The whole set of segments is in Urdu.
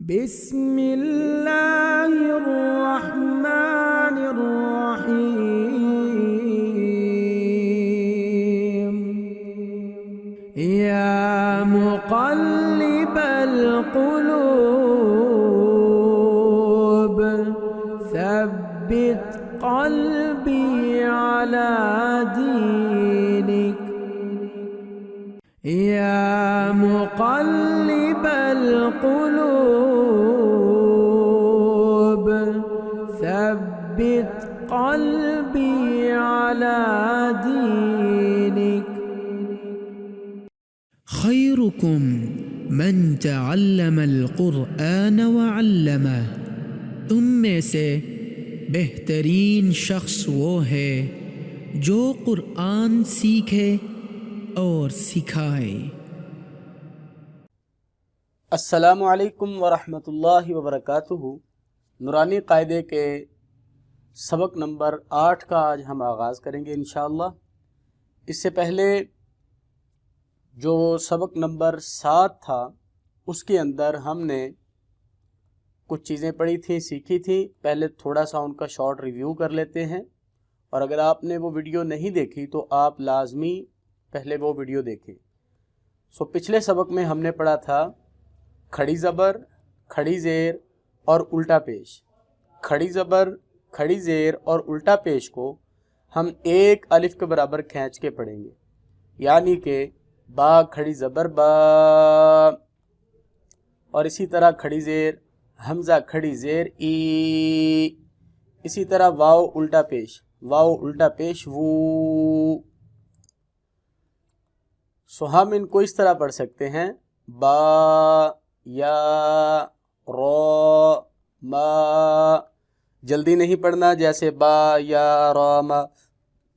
بسم اللہ الرحمن الرحیم یا مقلب القلوب ثبت قلبی علی دینک یا مقلب القلوب ثبت قلبی علی دینک خیرکم من تعلم القرآن وعلمہ، تم میں سے بہترین شخص وہ ہے جو قرآن سیکھے اور سکھائے۔ السلام علیکم ورحمۃ اللہ وبرکاتہ۔ نورانی قاعدے کے سبق نمبر 8 کا آج ہم آغاز کریں گے انشاءاللہ۔ اس سے پہلے جو سبق نمبر 7 تھا اس کے اندر ہم نے کچھ چیزیں پڑھی تھیں، سیکھی تھیں۔ پہلے تھوڑا سا ان کا شارٹ ریویو کر لیتے ہیں، اور اگر آپ نے وہ ویڈیو نہیں دیکھی تو آپ لازمی پہلے وہ ویڈیو دیکھیں۔ پچھلے سبق میں ہم نے پڑھا تھا کھڑی زبر، کھڑی زیر اور الٹا پیش۔ کھڑی زبر، کھڑی زیر اور الٹا پیش کو ہم ایک الف کے برابر کھینچ کے پڑھیں گے، یعنی کہ با کھڑی زبر با، اور اسی طرح کھڑی زیر، حمزہ کھڑی زیر ای، اسی طرح واو الٹا پیش، واو الٹا پیش وو۔ ہم ان کو اس طرح پڑھ سکتے ہیں با یا رو ما، جلدی نہیں پڑھنا، جیسے با یا رو ما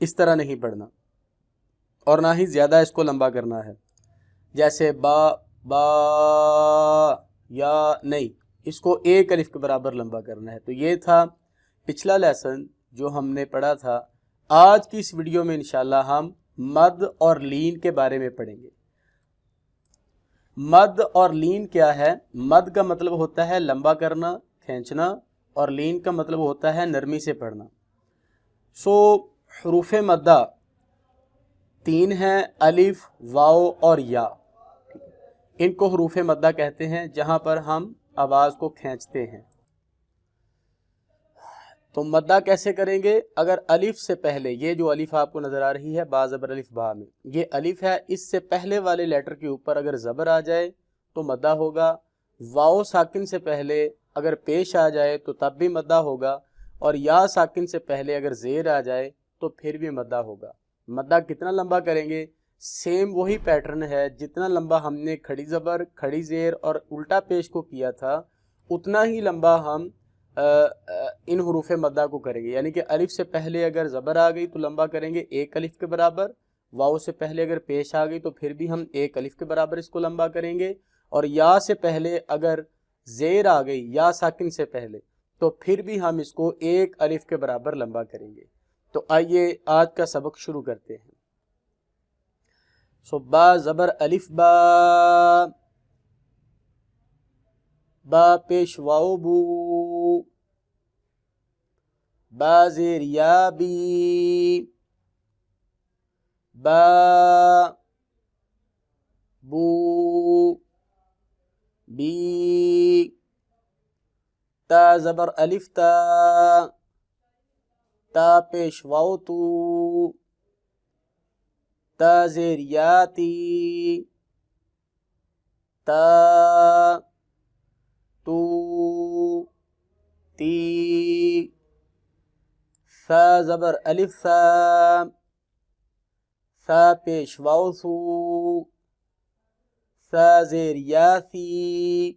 اس طرح نہیں پڑھنا، اور نہ ہی زیادہ اس کو لمبا کرنا ہے، جیسے با با یا نہیں، اس کو ایک الف کے برابر لمبا کرنا ہے۔ تو یہ تھا پچھلا لیسن جو ہم نے پڑھا تھا۔ آج کی اس ویڈیو میں انشاءاللہ ہم مد اور لین کے بارے میں پڑھیں گے۔ مد اور لین کیا ہے؟ مد کا مطلب ہوتا ہے لمبا کرنا، کھینچنا، اور لین کا مطلب ہوتا ہے نرمی سے پڑھنا۔ حروف مدہ 3 ہیں، الف، واو اور یا۔ ان کو حروف مدہ کہتے ہیں جہاں پر ہم آواز کو کھینچتے ہیں۔ تو مدہ کیسے کریں گے؟ اگر الف سے پہلے، یہ جو الف آپ کو نظر آ رہی ہے با زبر الف با میں، یہ الف ہے، اس سے پہلے والے لیٹر کے اوپر اگر زبر آ جائے تو مدہ ہوگا۔ واو ساکن سے پہلے اگر پیش آ جائے تو تب بھی مدہ ہوگا، اور یا ساکن سے پہلے اگر زیر آ جائے تو پھر بھی مدہ ہوگا۔ مدہ کتنا لمبا کریں گے؟ سیم وہی پیٹرن ہے، جتنا لمبا ہم نے کھڑی زبر، کھڑی زیر اور الٹا پیش کو کیا تھا، اتنا ہی لمبا ہم ان حروف مدہ کو کریں گے۔ یعنی کہ الف سے پہلے اگر زبر آ گئی تو لمبا کریں گے ایک الف کے برابر، واو سے پہلے اگر پیش آ گئی تو پھر بھی ہم ایک الف کے برابر اس کو لمبا کریں گے، اور یا سے پہلے اگر زیر آ گئی، یا ساکن سے پہلے، تو پھر بھی ہم اس کو ایک الف کے برابر لمبا کریں گے۔ تو آئیے آج کا سبق شروع کرتے ہیں۔ با زبر الف با، با پیش واو بو، با زیر یا بی، با بو بی، تا زبر الف تا، تا پیش واو تو، تا زیر یا تی، تا تو تی، ثا زبر الف ثا، ثا پیش واو ثو، ثا زیر یا ثی،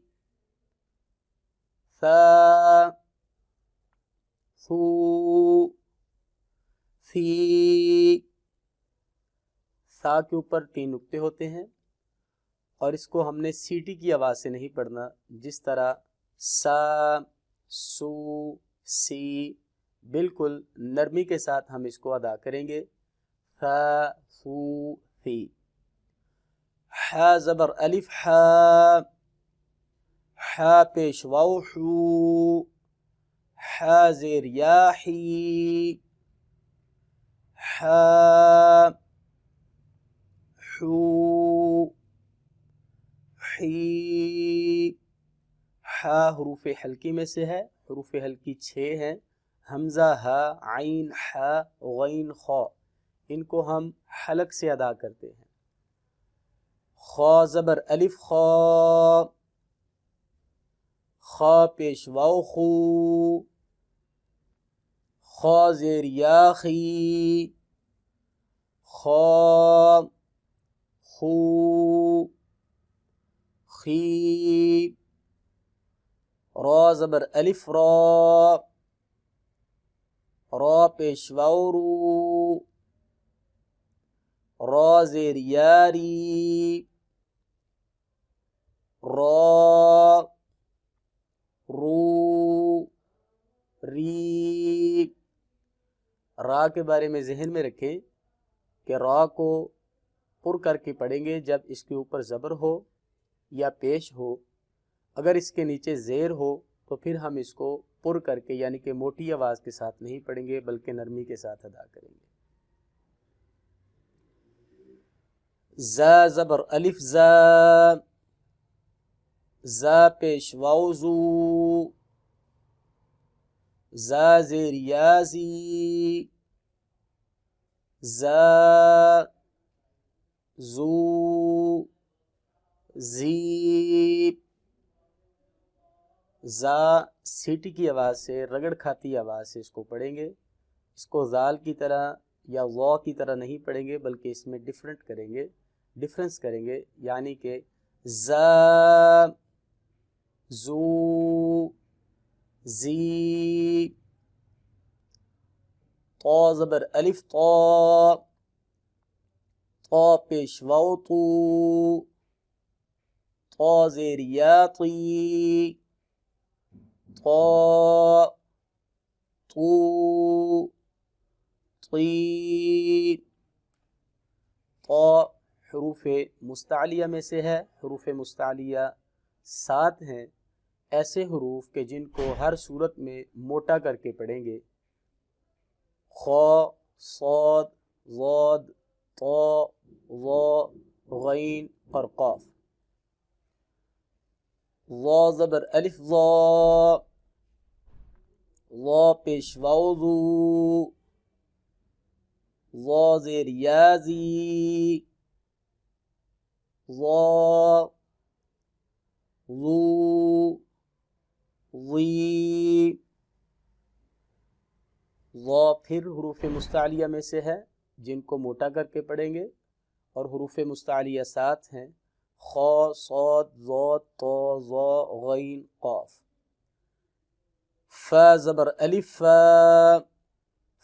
ثا ثو ثی۔ ثا کے اوپر 3 نقطے ہوتے ہیں، اور اس کو ہم نے سیٹی کی آواز سے نہیں پڑھنا، جس طرح سا، سو، سی، بالکل نرمی کے ساتھ ہم اس کو ادا کریں گے۔ ثا، ثو، ثی۔ حا زبر الف حا، حا پیش واو حو، حا زیر یا حی، حا حو حی۔ حا حروف حلقی میں سے ہے، حروف حلقی 6 ہیں، حمزہ ہا، عین حا، غین خا، ان کو ہم حلق سے ادا کرتے ہیں۔ خا زبر الف خا، خا پیش واو خو، خا زیر یا خی، خا خو خی۔ را زبر الف را، را پیش واو رو، را زیر یاری، را رو ری۔ را کے بارے میں ذہن میں رکھیں کہ را کو پر کر کے پڑھیں گے جب اس کے اوپر زبر ہو یا پیش ہو۔ اگر اس کے نیچے زیر ہو تو پھر ہم اس کو پر کر کے یعنی کہ موٹی آواز کے ساتھ نہیں پڑھیں گے بلکہ نرمی کے ساتھ ادا کریں گے۔ زا زبر الف زا، زا پیش واو زو، زا زیر یا زی، زا زو زی۔ زا سیٹی کی آواز سے، رگڑ کھاتی آواز سے اس کو پڑھیں گے۔ اس کو زال کی طرح یا وا کی طرح نہیں پڑھیں گے بلکہ اس میں ڈفرنس کریں گے، یعنی کہ زا زو زی۔ طا زبر الف طا، طا پیش واو طو، طا زیر یا طی، طا طو طی۔ طا حروف مستعلیہ میں سے ہے، حروف مستعلیہ 7 ہیں، ایسے حروف کہ جن کو ہر صورت میں موٹا کر کے پڑھیں گے۔ خا، صاد، ضاد، طا، ظا، غین اور قاف۔ ظا زبر الف ظا، ظا پیش واو ذو، ظا زیر یا زی، ظا ذو ضی۔ ظا پھر حروف مستعلیہ میں سے ہے جن کو موٹا کر کے پڑھیں گے اور حروف مستعلیہ 7 ہیں، خا، صاد، ضاد، طا، ظا، غین، قاف۔ فا زبر الف فا،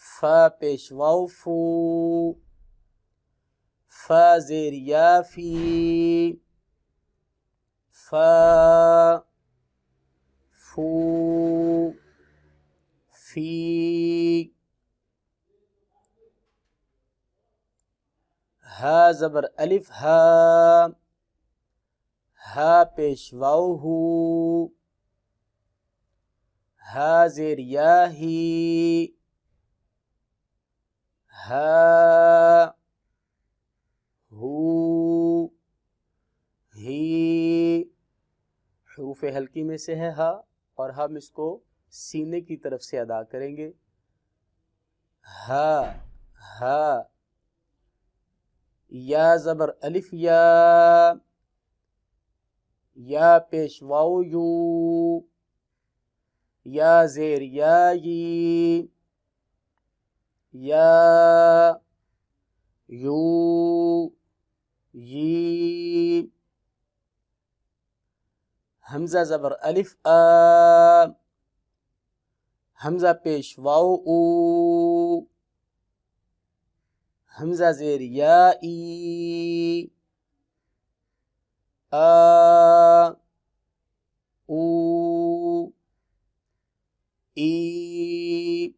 فا پیش واو فو، فا زیر یا فی، فا فو فی۔ ہا زبر الف ہا، ہا پیش واو ہو، ہا زیر یا ہی، ہا ہو ہی۔ حروف حلقی میں سے ہے ہا اور ہم اس کو سینے کی طرف سے ادا کریں گے۔ ہا ہا۔ یا زبر الف یا، یا پیش واو یو، یا زیر یا یی، یا یو یی۔ حمزہ زبر الف آ، حمزہ پیش واو او، حمزہ زیر یا ای، آ او ای۔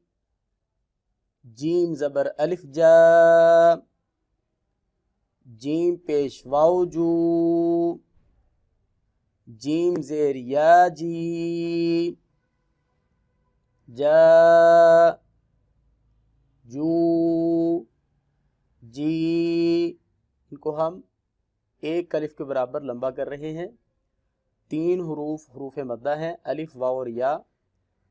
جیم زبر الف جا، جیم پیش واو جو، جیم زیر یا جی، جا جو جی، ان کو ہم ایک الف کے برابر لمبا کر رہے ہیں۔ 3 حروف حروف مدہ ہیں، الف واو اور یا،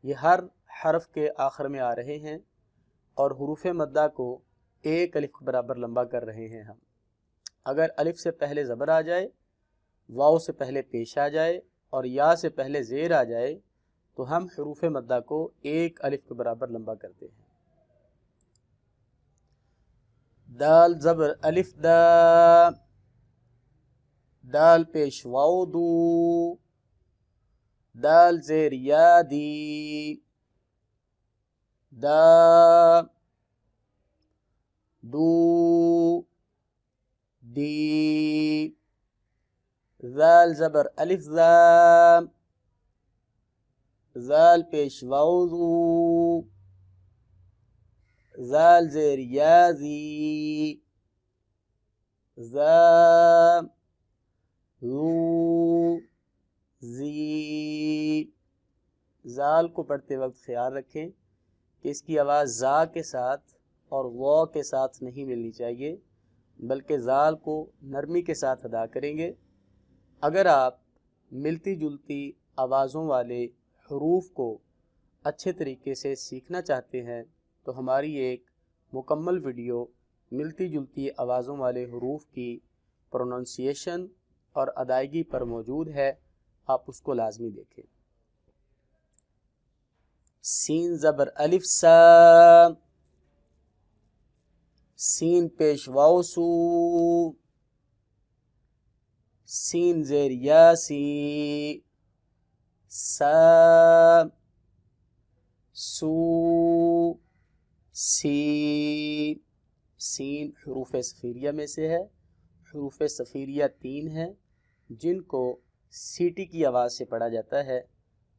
یہ ہر حرف کے آخر میں آ رہے ہیں اور حروف مدہ کو ایک الف کے برابر لمبا کر رہے ہیں ہم۔ اگر الف سے پہلے زبر آ جائے، واو سے پہلے پیش آ جائے اور یا سے پہلے زیر آ جائے تو ہم حروف مدہ کو ایک الف کے برابر لمبا کرتے ہیں۔ دال زبر الف دا، دال پیش واو دو، دال زیر یا دی، دا دو دی، ذال زبر الف ذا، ذال پیش واو ذو، ذال زیر یا ذی، ذا ذو زی۔ ذال کو پڑھتے وقت خیال رکھیں کہ اس کی آواز زا کے ساتھ اور وا کے ساتھ نہیں ملنی چاہیے، بلکہ ذال کو نرمی کے ساتھ ادا کریں گے۔ اگر آپ ملتی جلتی آوازوں والے حروف کو اچھے طریقے سے سیکھنا چاہتے ہیں تو ہماری ایک مکمل ویڈیو ملتی جلتی آوازوں والے حروف کی پروننسیشن اور ادائیگی پر موجود ہے، آپ اس کو لازمی دیکھیں۔ سین زبر الف سا، سین پیش واو سو، سین زیر یا سی، سا سو سی۔ سین حروف صفیریہ میں سے ہے۔ حروف صفیریہ 3 ہیں جن کو سیٹی کی آواز سے پڑھا جاتا ہے،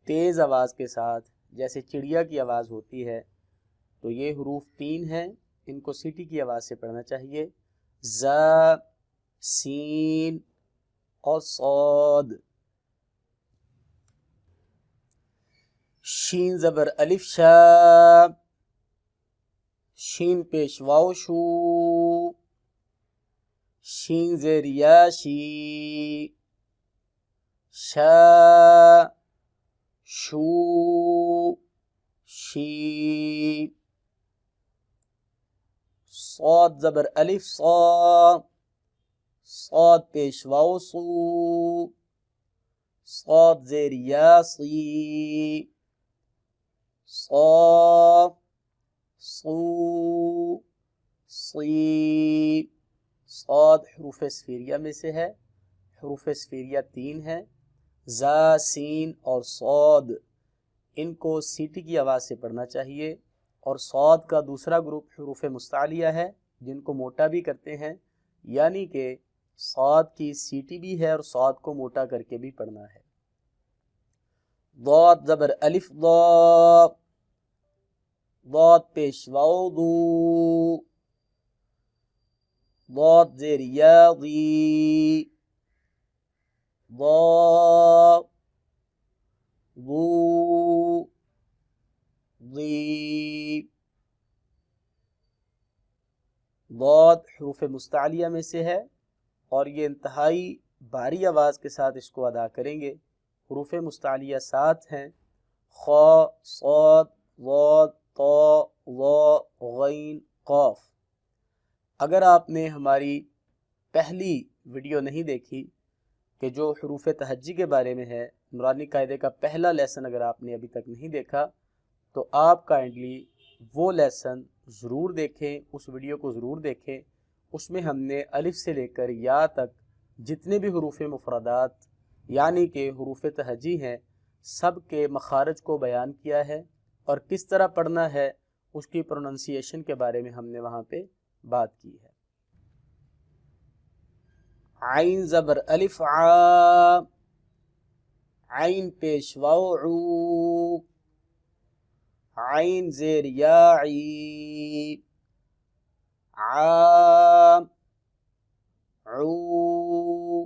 تیز آواز کے ساتھ، جیسے چڑیا کی آواز ہوتی ہے۔ تو یہ حروف 3 ہیں، ان کو سیٹی کی آواز سے پڑھنا چاہیے۔ زا، سین اور صاد۔ شین زبر الف شا، شین پیش واو شو، شین زیر یا شی، شا شو شی۔ صاد زبر الف صا، صاد پیش واو صو، صاد زیر یا صی، صا صو صی۔ صاد حروف صفیریہ میں سے ہے۔ حروف صفیریہ 3 ہیں، زا، سین اور صاد، ان کو سیٹی کی آواز سے پڑھنا چاہیے۔ اور صاد کا دوسرا گروپ حروف مستعلیہ ہے جن کو موٹا بھی کرتے ہیں، یعنی کہ صاد کی سیٹی بھی ہے اور صاد کو موٹا کر کے بھی پڑھنا ہے۔ ضاد زبر الف ضا، ضاد پیش واو ضو، ضاد زیر یا ضی، ضا ضو ضی۔ ضاد حروف مستعلیہ میں سے ہے اور یہ انتہائی بھاری آواز کے ساتھ اس کو ادا کریں گے۔ حروف مستعلیہ 7 ہیں، خا، صاد، ضاد، طا، ظا، غین، قاف۔ اگر آپ نے ہماری پہلی ویڈیو نہیں دیکھی کہ جو حروف تہجی کے بارے میں ہے، نورانی قاعدے کا پہلا لیسن اگر آپ نے ابھی تک نہیں دیکھا تو آپ کائنڈلی وہ لیسن ضرور دیکھیں، اس ویڈیو کو ضرور دیکھیں۔ اس میں ہم نے الف سے لے کر یا تک جتنے بھی حروف مفردات یعنی کہ حروف تہجی ہیں سب کے مخارج کو بیان کیا ہے اور کس طرح پڑھنا ہے اس کی پروننسیشن کے بارے میں ہم نے وہاں پہ بات کی ہے۔ عین زبر الف عا، عین پیش واو عو، عین زیر یا عی، عا عو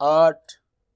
8